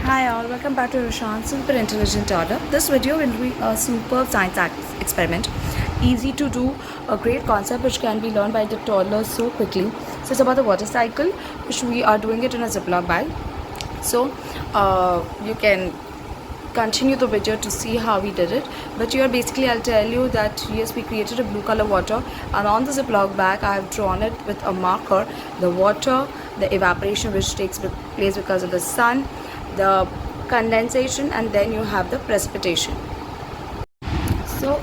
Hi all, welcome back to Roshan Super Intelligent Toddler. This video will be a superb science experiment. Easy to do, a great concept which can be learned by the toddlers so quickly. So it's about the water cycle, which we are doing it in a Ziploc bag. So you can continue the video to see how we did it, but here basically I'll tell you that yes, we created a blue color water, and on the Ziploc bag I have drawn it with a marker, the water, the evaporation which takes place because of the sun, the condensation, and then you have the precipitation. So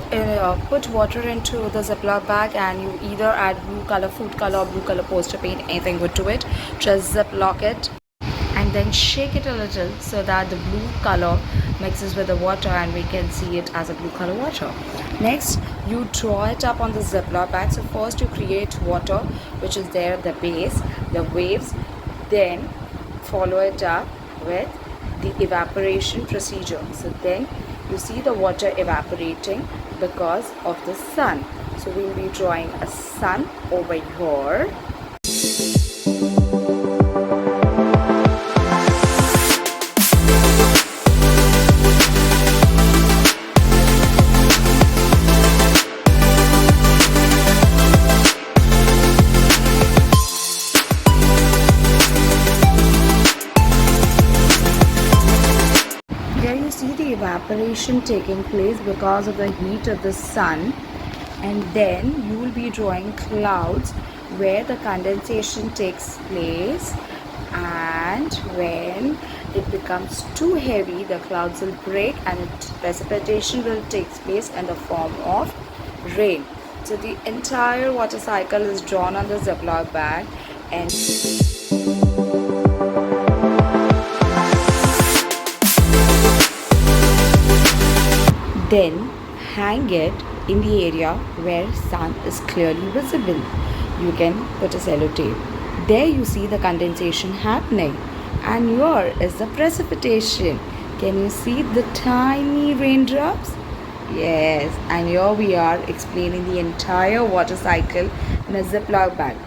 put water into the Ziploc bag and you either add blue color food color or blue color poster paint, anything good to it. Just Ziploc it and then shake it a little so that the blue color mixes with the water and we can see it as a blue color water. Next, you draw it up on the Ziploc bag. So first you create water, which is there at the base, the waves, then follow it up with the evaporation procedure. So then you see the water evaporating because of the sun. So we'll be drawing a sun over here. Here you see the evaporation taking place because of the heat of the sun, and then you will be drawing clouds where the condensation takes place, and when it becomes too heavy the clouds will break and precipitation will take place in the form of rain. So the entire water cycle is drawn on the Ziploc bag, and then hang it in the area where sun is clearly visible. You can put a sellotape. There you see the condensation happening, and here is the precipitation. Can you see the tiny raindrops? Yes, and here we are explaining the entire water cycle in a Ziploc bag.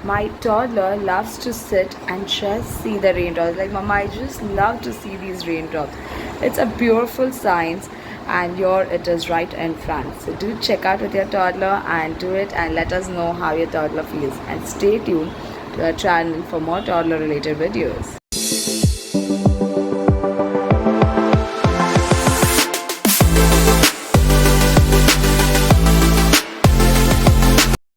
My toddler loves to sit and just see the raindrops. Like, Mama, I just love to see these raindrops. It's a beautiful science, and here it is right in front. So do check out with your toddler and do it, and let us know how your toddler feels, and stay tuned to our channel for more toddler related videos.